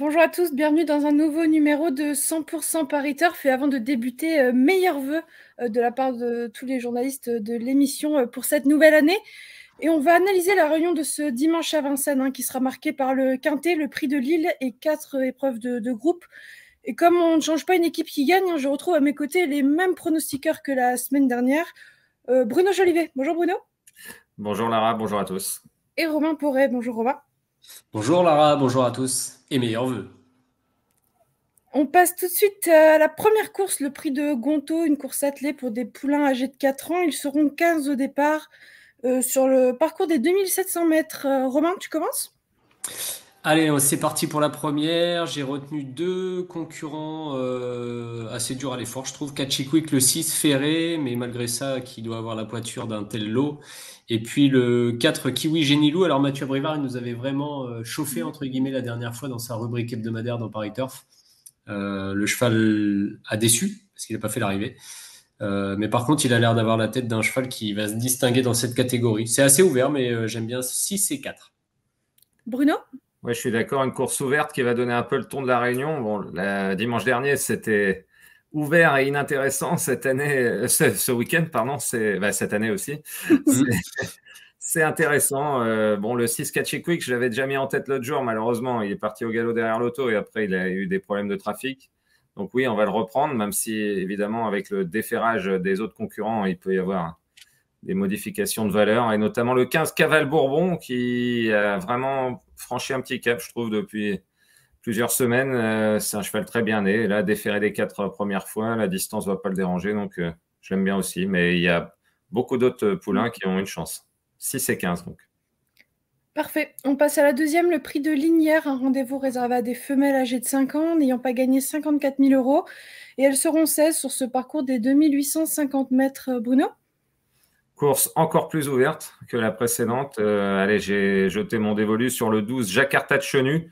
Bonjour à tous, bienvenue dans un nouveau numéro de 100% Paris Turf. Et avant de débuter, meilleurs vœux de la part de tous les journalistes de l'émission pour cette nouvelle année. Et on va analyser la réunion de ce dimanche à Vincennes, qui sera marquée par le Quintet, le Prix de Lille et 4 épreuves de groupe. Et comme on ne change pas une équipe qui gagne, je retrouve à mes côtés les mêmes pronostiqueurs que la semaine dernière. Bruno Jolivet, bonjour Bruno. Bonjour Lara, bonjour à tous. Et Romain Porret, bonjour Romain. Bonjour Lara, bonjour à tous et meilleurs vœux. On passe tout de suite à la première course, le prix de Gontaut, une course attelée pour des poulains âgés de 4 ans. Ils seront 15 au départ sur le parcours des 2700 mètres. Romain, tu commences ? Allez, c'est parti pour la première. J'ai retenu deux concurrents assez durs à l'effort. Je trouve Catchiquick le 6 ferré, mais malgré ça, qui doit avoir la poiture d'un tel lot. Et puis le 4 Kiwi Génilou. Alors Mathieu Brivard, il nous avait vraiment chauffé, entre guillemets, la dernière fois dans sa rubrique hebdomadaire dans Paris Turf. Le cheval a déçu, parce qu'il n'a pas fait l'arrivée. Mais par contre, il a l'air d'avoir la tête d'un cheval qui va se distinguer dans cette catégorie. C'est assez ouvert, mais j'aime bien 6 et 4. Bruno ? Oui, je suis d'accord, une course ouverte qui va donner un peu le ton de la réunion. Bon, dimanche dernier, c'était ouvert et inintéressant. Cette année, ce week-end, pardon, cette année aussi. C'est intéressant. Bon, le 6 Catchiquick, je l'avais déjà mis en tête l'autre jour. Malheureusement, il est parti au galop derrière l'auto et après, il a eu des problèmes de trafic. Donc oui, on va le reprendre, même si, évidemment, avec le déferrage des autres concurrents, il peut y avoir des modifications de valeur, et notamment le 15 Cavale Bourbon qui a vraiment franchi un petit cap, je trouve, depuis plusieurs semaines. C'est un cheval très bien né. Et là, déféré des 4 premières fois, la distance ne va pas le déranger, donc je l'aime bien aussi. Mais il y a beaucoup d'autres poulains qui ont une chance. 6 et 15, donc. Parfait. On passe à la deuxième, le prix de Linière, un rendez-vous réservé à des femelles âgées de 5 ans, n'ayant pas gagné 54 000 €. Et elles seront 16 sur ce parcours des 2850 mètres. Bruno ? Course encore plus ouverte que la précédente. Allez, j'ai jeté mon dévolu sur le 12 Jakarta de Chenu,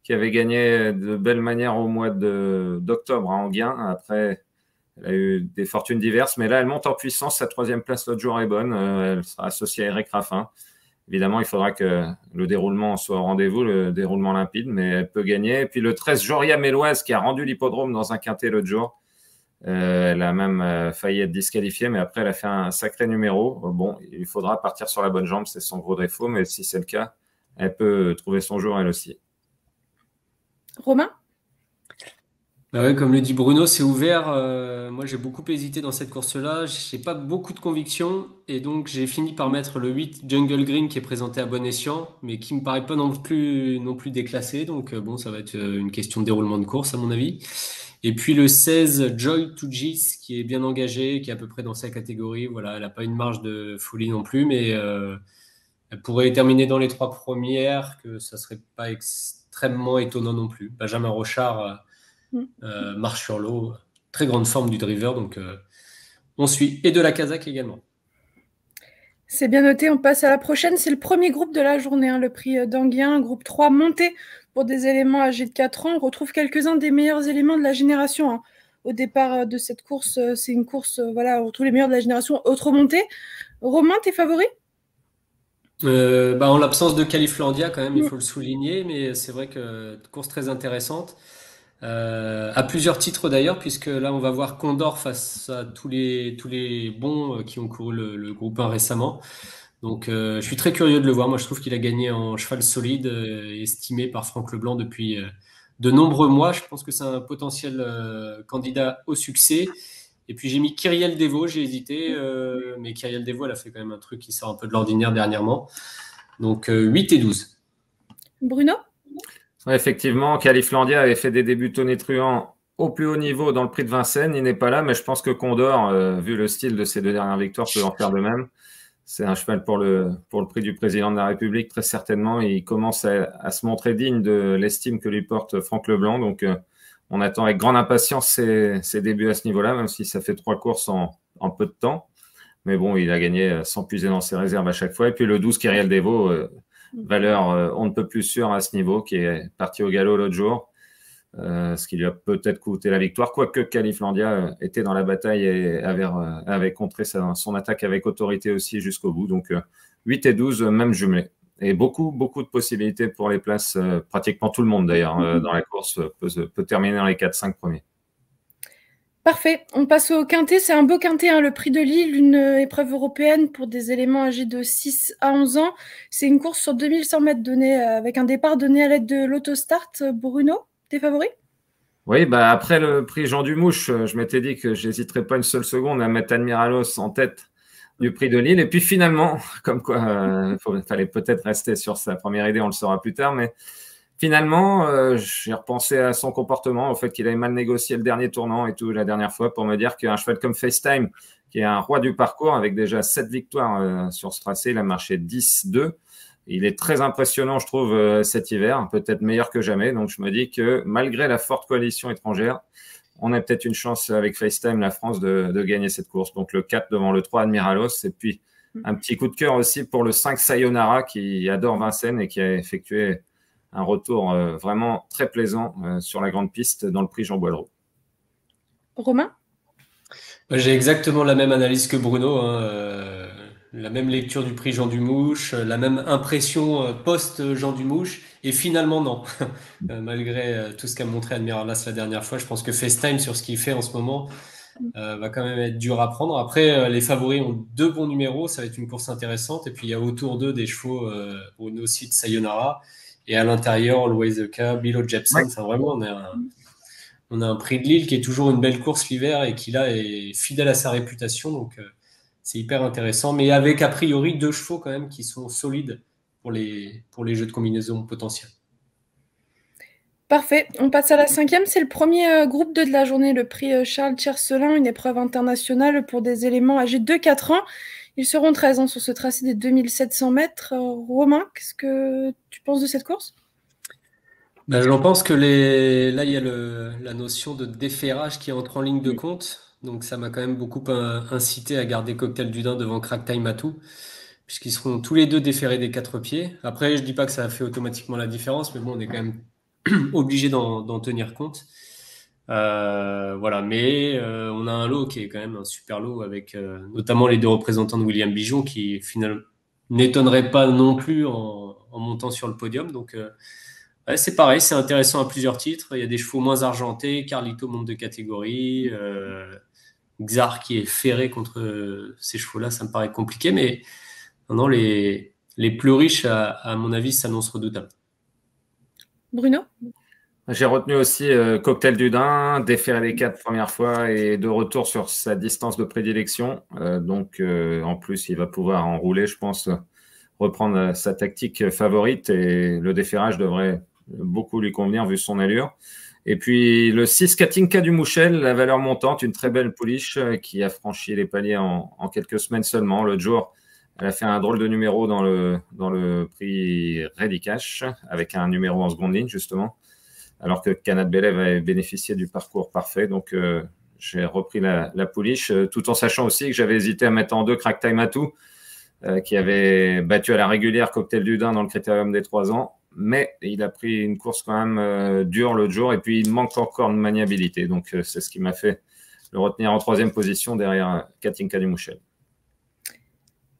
qui avait gagné de belle manière au mois d'octobre à Anguien. Après, elle a eu des fortunes diverses, mais là, elle monte en puissance. Sa troisième place l'autre jour est bonne. Elle sera associée à Eric Raffin. Évidemment, il faudra que le déroulement soit au rendez-vous, le déroulement limpide, mais elle peut gagner. Et puis le 13 Joria Méloise, qui a rendu l'hippodrome dans un quintet l'autre jour. Elle a même failli être disqualifiée, mais après, elle a fait un sacré numéro. Bon, il faudra partir sur la bonne jambe, c'est son gros défaut, mais si c'est le cas, elle peut trouver son jour elle aussi. Romain ? Bah ouais, comme le dit Bruno, c'est ouvert. Moi, j'ai beaucoup hésité dans cette course-là. J'ai pas beaucoup de conviction. Et donc, j'ai fini par mettre le 8 Jungle Green qui est présenté à bon escient, mais qui me paraît pas non plus déclassé. Donc, bon, ça va être une question de déroulement de course, à mon avis. Et puis le 16 Joy to Gis qui est bien engagé, qui est à peu près dans sa catégorie. Voilà, elle n'a pas une marge de folie non plus, mais elle pourrait terminer dans les 3 premières, que ça serait pas extrêmement étonnant non plus. Benjamin Rochard marche sur l'eau, très grande forme du driver, donc on suit. Et de la Kazakh également. C'est bien noté, on passe à la prochaine. C'est le premier groupe de la journée, le prix d'Anguien, groupe 3, monté pour des éléments âgés de 4 ans. On retrouve quelques-uns des meilleurs éléments de la génération. Au départ de cette course, c'est une course, on retrouve les meilleurs de la génération autre montée. Romain, tes favoris ? En l'absence de Califlandia, quand même, il faut le souligner, mais c'est vrai que course très intéressante. À plusieurs titres d'ailleurs, puisque là on va voir Condor face à tous les bons qui ont couru le groupe 1 récemment. Donc je suis très curieux de le voir. Moi je trouve qu'il a gagné en cheval solide, estimé par Franck Leblanc depuis de nombreux mois. Je pense que c'est un potentiel candidat au succès. Et puis j'ai mis Kyriel Devo, j'ai hésité, mais Kyriel Devo elle a fait quand même un truc qui sort un peu de l'ordinaire dernièrement. Donc 8 et 12. Bruno ? Ouais, effectivement, Califlandia avait fait des débuts tonitruants au plus haut niveau dans le prix de Vincennes. Il n'est pas là, mais je pense que Condor, vu le style de ses 2 dernières victoires, peut en faire de même. C'est un cheval pour le prix du président de la République, très certainement. Il commence à se montrer digne de l'estime que lui porte Franck Leblanc. Donc, on attend avec grande impatience ses débuts à ce niveau-là, même si ça fait 3 courses en peu de temps. Mais bon, il a gagné sans puiser dans ses réserves à chaque fois. Et puis le 12, Kyriel Devo, valeur on ne peut plus sûr à ce niveau, qui est parti au galop l'autre jour, ce qui lui a peut-être coûté la victoire, quoique Califlandia était dans la bataille et avait contré son attaque avec autorité aussi jusqu'au bout. Donc 8 et 12, même jumelé. Et beaucoup de possibilités pour les places. Pratiquement tout le monde, d'ailleurs, dans la course peut terminer dans les 4-5 premiers. Parfait. On passe au quintet. C'est un beau quintet, hein, le Prix de Lille, une épreuve européenne pour des éléments âgés de 6 à 11 ans. C'est une course sur 2100 mètres donnée avec un départ donné à l'aide de l'autostart. Bruno, tes favoris? Oui, bah après le prix Jean Dumouche, je m'étais dit que j'hésiterais pas une seule seconde à mettre Admiralos en tête du Prix de Lille. Et puis finalement, comme quoi, fallait peut-être rester sur sa première idée, on le saura plus tard, mais finalement, j'ai repensé à son comportement, au fait qu'il avait mal négocié le dernier tournant et tout la dernière fois pour me dire qu'un cheval comme FaceTime, qui est un roi du parcours avec déjà 7 victoires sur ce tracé, il a marché 10-2. Il est très impressionnant, je trouve, cet hiver, peut-être meilleur que jamais. Donc, je me dis que malgré la forte coalition étrangère, on a peut-être une chance avec FaceTime, la France, de gagner cette course. Donc, le 4 devant le 3, Admiralos. Et puis, un petit coup de cœur aussi pour le 5, Sayonara, qui adore Vincennes et qui a effectué un retour vraiment très plaisant sur la grande piste dans le prix Jean Boileau. Romain? J'ai exactement la même analyse que Bruno, hein, la même lecture du prix Jean Dumouche, la même impression post-Jean Dumouche, et finalement non. Malgré tout ce qu'a montré Admiralas la dernière fois, je pense que FaceTime sur ce qu'il fait en ce moment va quand même être dur à prendre. Après, les favoris ont 2 bons numéros, ça va être une course intéressante, et puis il y a autour d'eux des chevaux, Bruno cite Sayonara, et à l'intérieur, Always the Cup, Billo Jepson, enfin vraiment on a un prix de Lille qui est toujours une belle course l'hiver et qui là est fidèle à sa réputation, donc c'est hyper intéressant, mais avec a priori 2 chevaux quand même qui sont solides pour les jeux de combinaison potentiels. Parfait. On passe à la 5e. C'est le premier groupe 2 de la journée, le prix Charles Tiercelin, une épreuve internationale pour des éléments âgés de 4 ans. Ils seront 13 ans sur ce tracé des 2700 mètres. Romain, qu'est-ce que tu penses de cette course? Ben, j'en pense que là, il y a la notion de déferrage qui entre en ligne de compte. Donc, ça m'a quand même beaucoup incité à garder Cocktail du Dain devant Crack Time Atou, puisqu'ils seront tous les deux déférés des 4 pieds. Après, je dis pas que ça a fait automatiquement la différence, mais bon, on est quand même obligé d'en tenir compte. Voilà, mais on a un lot qui est quand même un super lot avec notamment les 2 représentants de William Bijon qui finalement n'étonneraient pas non plus en montant sur le podium. Donc, ouais, c'est pareil, c'est intéressant à plusieurs titres. Il y a des chevaux moins argentés, Carlito monte de catégorie, Xar qui est ferré contre ces chevaux-là, ça me paraît compliqué, mais non, les plus riches, à mon avis, s'annoncent redoutables. Bruno? J'ai retenu aussi Cocktail du Dain, déféré les 4 premières fois et de retour sur sa distance de prédilection. Donc, en plus, il va pouvoir enrouler, je pense, reprendre sa tactique favorite et le déferrage devrait beaucoup lui convenir vu son allure. Et puis le 6 Katinka du Mouchel, la valeur montante, une très belle pouliche qui a franchi les paliers en quelques semaines seulement. L'autre jour, elle a fait un drôle de numéro dans le prix Ready Cash avec un numéro en seconde ligne justement, alors que Canad Belev avait bénéficié du parcours parfait. Donc j'ai repris la pouliche tout en sachant aussi que j'avais hésité à mettre en 2 Crack Time Atou qui avait battu à la régulière Cocktail du Dain dans le critérium des 3 ans. Mais il a pris une course quand même dure l'autre jour et puis il manque encore de maniabilité. Donc, c'est ce qui m'a fait le retenir en 3e position derrière Katinka du Mouchel.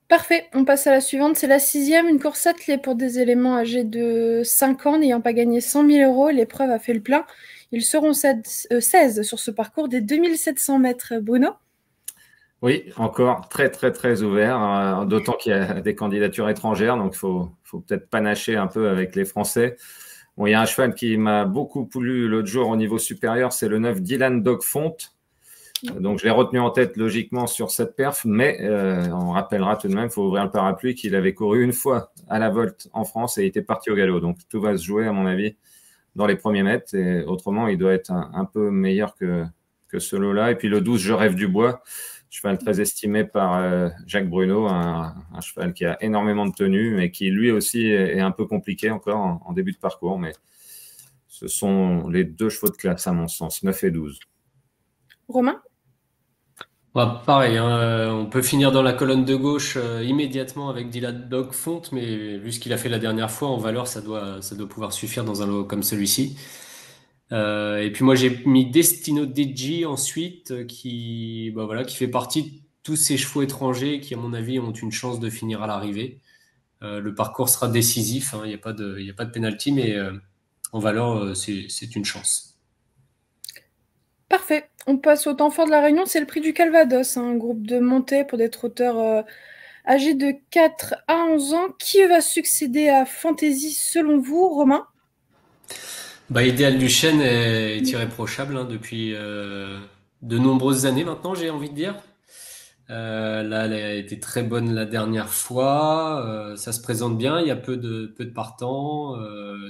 Parfait. On passe à la suivante. C'est la 6e, une course attelée pour des éléments âgés de 5 ans n'ayant pas gagné 100 000 €. L'épreuve a fait le plein. Ils seront 16 sur ce parcours des 2700 mètres. Bruno? Oui, encore très, très, très ouvert, d'autant qu'il y a des candidatures étrangères, donc il faut peut-être panacher un peu avec les Français. Bon, il y a un cheval qui m'a beaucoup plu l'autre jour au niveau supérieur, c'est le 9 Dylan Dogfont. Donc, je l'ai retenu en tête logiquement sur cette perf, mais on rappellera tout de même, il faut ouvrir le parapluie, qu'il avait couru une fois à la Volte en France et était parti au galop. Donc, tout va se jouer, à mon avis, dans les premiers mètres. Et autrement, il doit être un peu meilleur que ce lot-là. Et puis, le 12 Je rêve du bois. Cheval très estimé par Jacques Bruno, un cheval qui a énormément de tenue, mais qui lui aussi est un peu compliqué encore en début de parcours. Mais ce sont les 2 chevaux de classe, à mon sens, 9 et 12. Romain? Ouais, pareil, hein, on peut finir dans la colonne de gauche immédiatement avec Dylan Dogfont, mais vu ce qu'il a fait la dernière fois, en valeur, ça doit pouvoir suffire dans un lot comme celui-ci. Et puis moi j'ai mis Destino Deji ensuite qui fait partie de tous ces chevaux étrangers qui à mon avis ont une chance de finir à l'arrivée. Le parcours sera décisif, hein, il n'y a pas de penalty, mais en valeur, c'est une chance. Parfait. On passe au temps fort de la réunion, c'est le prix du Calvados, un groupe de montée pour des trotteurs âgés de 4 à 11 ans. Qui va succéder à Fantasy selon vous, Romain? Idéal Duchesne est irréprochable, hein, depuis de nombreuses années maintenant, j'ai envie de dire. Là, elle a été très bonne la dernière fois. Ça se présente bien. Il y a peu de partants,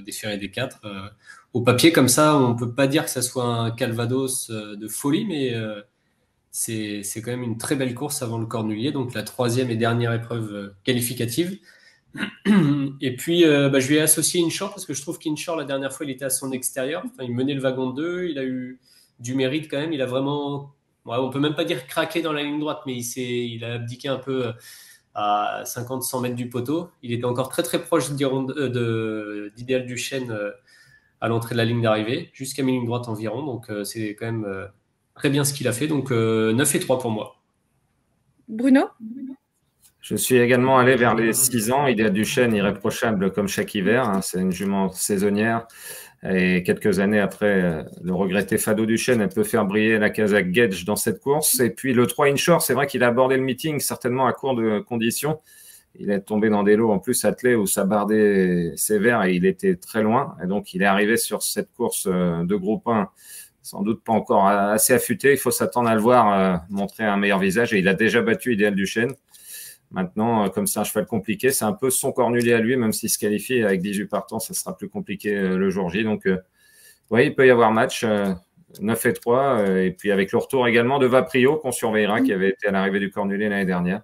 des fers et des quatre. Au papier, comme ça, on peut pas dire que ça soit un Calvados de folie, mais c'est quand même une très belle course avant le Cornulier, donc la troisième et dernière épreuve qualificative. Et puis, je lui ai associé Inshore parce que je trouve qu'Inshore, la dernière fois, il était à son extérieur. Enfin, il menait le wagon 2. Il a eu du mérite quand même. Il a vraiment, ouais, on peut même pas dire craqué dans la ligne droite, mais il a abdiqué un peu à 50-100 mètres du poteau. Il était encore très très proche d'Idéal Duchesne à l'entrée de la ligne d'arrivée, jusqu'à mi-ligne droite environ. Donc, c'est quand même très bien ce qu'il a fait. Donc, 9 et 3 pour moi. Bruno? Je suis également allé vers les 6 ans. Idéal Duchesne, irréprochable comme chaque hiver, hein. C'est une jument saisonnière. Et quelques années après, le regretté Fado Duchesne, elle peut faire briller la Kazakh Gage dans cette course. Et puis le 3 Inshore, c'est vrai qu'il a abordé le meeting certainement à court de conditions. Il est tombé dans des lots en plus attelés où ça bardait sévère et il était très loin. Et donc il est arrivé sur cette course de groupe 1, sans doute pas encore assez affûté. Il faut s'attendre à le voir montrer un meilleur visage. Et il a déjà battu Idéal Duchesne. Maintenant, comme c'est un cheval compliqué, c'est un peu son cornulier à lui, même s'il se qualifie avec 18 partants, ça sera plus compliqué le jour J. Donc, oui, il peut y avoir match 9 et 3. Et puis avec le retour également de Vaprio, qu'on surveillera, qui avait été à l'arrivée du cornulier l'année dernière.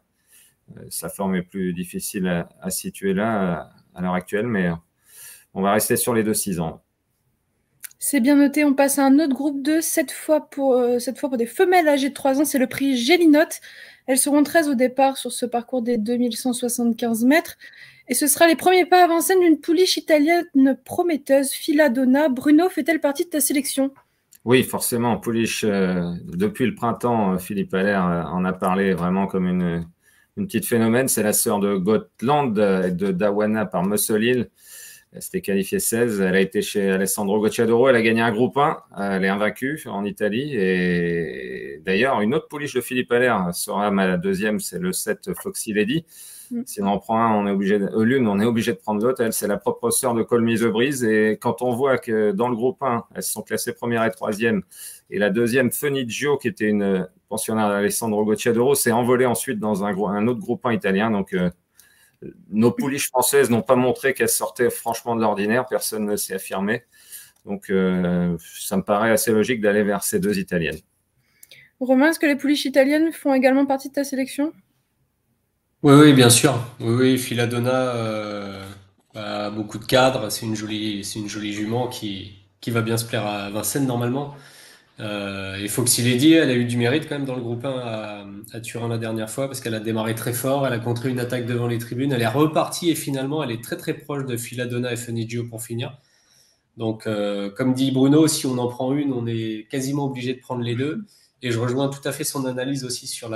Sa forme est plus difficile à situer là à l'heure actuelle, mais on va rester sur les 2-6 ans. C'est bien noté, on passe à un autre groupe 2, cette fois pour des femelles âgées de 3 ans, c'est le prix Gélinote. Elles seront 13 au départ sur ce parcours des 2175 mètres. Et ce sera les premiers pas avant scène d'une pouliche italienne prometteuse, Filadona. Bruno, fait-elle partie de ta sélection? Oui, forcément, pouliche. Depuis le printemps, Philippe Allaire en a parlé vraiment comme une petite phénomène. C'est la sœur de Gotland et de Dawana par Muscle. Elle s'était qualifiée 16. Elle a été chez Alessandro Gocciadoro. Elle a gagné un groupe 1. Elle est invaincue en Italie. Et d'ailleurs, une autre pouliche de Philippe Allaire sera ma deuxième. C'est le 7 Foxy Lady. Si on en prend un, on est obligé l'une, on est obligé de prendre l'autre. Elle, c'est la propre sœur de Call Me the Breeze. Et quand on voit que dans le groupe 1, elles sont classées première et troisième, et la deuxième, Fenigio, qui était une pensionnaire d'Alessandro Gocciadoro, s'est envolée ensuite dans un autre groupe 1 italien. Donc, nos pouliches françaises n'ont pas montré qu'elles sortaient franchement de l'ordinaire. Personne ne s'est affirmé. Donc, ça me paraît assez logique d'aller vers ces deux italiennes. Romain, est-ce que les pouliches italiennes font également partie de ta sélection? Oui, bien sûr. Oui, Filadona a beaucoup de cadres. C'est une jolie jument qui va bien se plaire à Vincennes normalement. Et Foxy Lady, elle a eu du mérite quand même dans le groupe 1 à Turin la dernière fois parce qu'elle a démarré très fort. Elle a contré une attaque devant les tribunes. Elle est repartie et finalement, elle est très très proche de Filadona et Fenigio pour finir. Donc, comme dit Bruno, si on en prend une, on est quasiment obligé de prendre les deux. Et je rejoins tout à fait son analyse aussi sur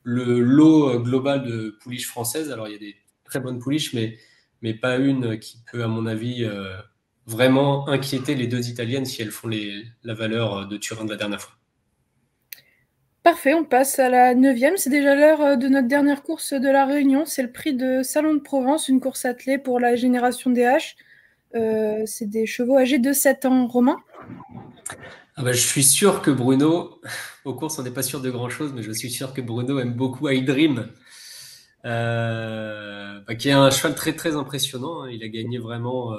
le lot global de pouliches françaises. Alors, il y a des très bonnes pouliches, mais pas une qui peut, à mon avis, vraiment inquiéter les deux Italiennes si elles font la valeur de Turin de la dernière fois. Parfait, on passe à la 9e. C'est déjà l'heure de notre dernière course de la Réunion. C'est le prix de Salon de Provence, une course attelée pour la génération DH. C'est des chevaux âgés de 7 ans. Romain? Je suis sûr que Bruno, aux courses, on n'est pas sûr de grand-chose, mais je suis sûr que Bruno aime beaucoup iDream, qui est un cheval très très impressionnant. Il a gagné vraiment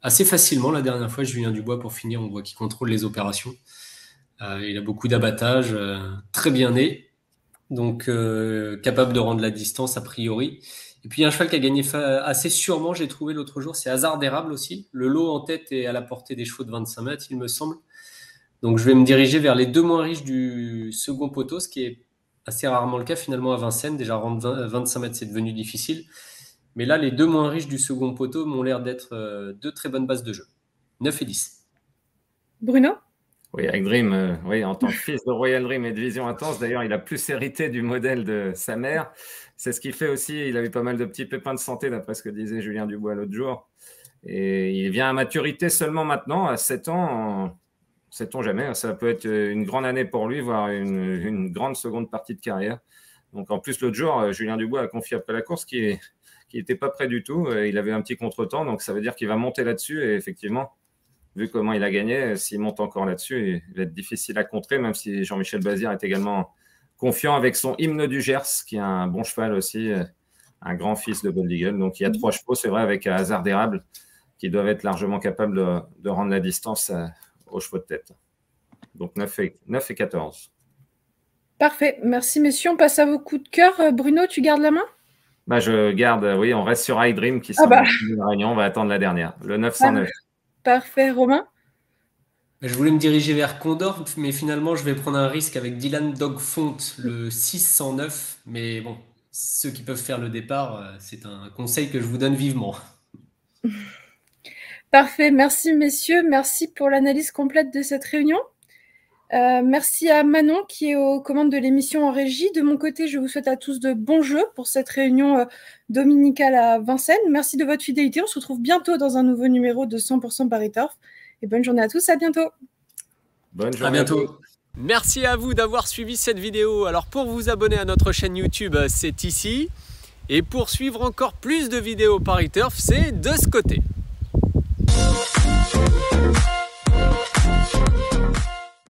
assez facilement la dernière fois. Julien Dubois, pour finir, on voit qu'il contrôle les opérations. Il a beaucoup d'abattage, très bien né, donc capable de rendre la distance a priori. Et puis un cheval qui a gagné assez sûrement, j'ai trouvé l'autre jour, c'est Hasard d'érable aussi. Le lot en tête est à la portée des chevaux de 25 mètres, il me semble. Donc je vais me diriger vers les deux moins riches du second poteau, ce qui est assez rarement le cas finalement à Vincennes. Déjà rendre 25 mètres, c'est devenu difficile. Mais là, les deux moins riches du second poteau m'ont l'air d'être deux très bonnes bases de jeu. 9 et 10. Bruno? Oui, avec Dream, oui, en tant que fils de Royal Dream et de Vision Intense, d'ailleurs, il a plus hérité du modèle de sa mère. c'est ce qui fait aussi. Il avait pas mal de petits pépins de santé, d'après ce que disait Julien Dubois l'autre jour. Et il vient à maturité seulement maintenant, à 7 ans. Sait-on jamais, ça peut être une grande année pour lui, voire une grande seconde partie de carrière. Donc en plus, l'autre jour, Julien Dubois a confié après la course qu'il n'était pas prêt du tout. Il avait un petit contretemps, donc ça veut dire qu'il va monter là-dessus. Et effectivement, vu comment il a gagné, s'il monte encore là-dessus, il va être difficile à contrer, même si Jean-Michel Bazir est également confiant avec son Hymne du Gers, qui est un bon cheval aussi, un grand fils de Bold Eagle. Donc il y a 3 chevaux, c'est vrai, avec Hasard d'érable, qui doivent être largement capables de rendre la distance aux chevaux de tête. Donc 9 et 14. Parfait, merci messieurs. On passe à vos coups de cœur. Bruno, tu gardes la main? Je garde, oui, on reste sur iDream qui sera la réunion. On va attendre la dernière, le 909. Parfait, Romain? Je voulais me diriger vers Condor, mais finalement, je vais prendre un risque avec Dylan Dogfont, le 609. Mais bon, ceux qui peuvent faire le départ, c'est un conseil que je vous donne vivement. Parfait, merci messieurs. Merci pour l'analyse complète de cette réunion. Merci à Manon qui est aux commandes de l'émission en régie. De mon côté, je vous souhaite à tous de bons jeux pour cette réunion dominicale à Vincennes. Merci de votre fidélité. On se retrouve bientôt dans un nouveau numéro de 100% Paris Turf. Et bonne journée à tous. À bientôt. Bonne journée. À bientôt. Merci à vous d'avoir suivi cette vidéo. Alors pour vous abonner à notre chaîne YouTube, c'est ici. Et pour suivre encore plus de vidéos Paris Turf, c'est de ce côté.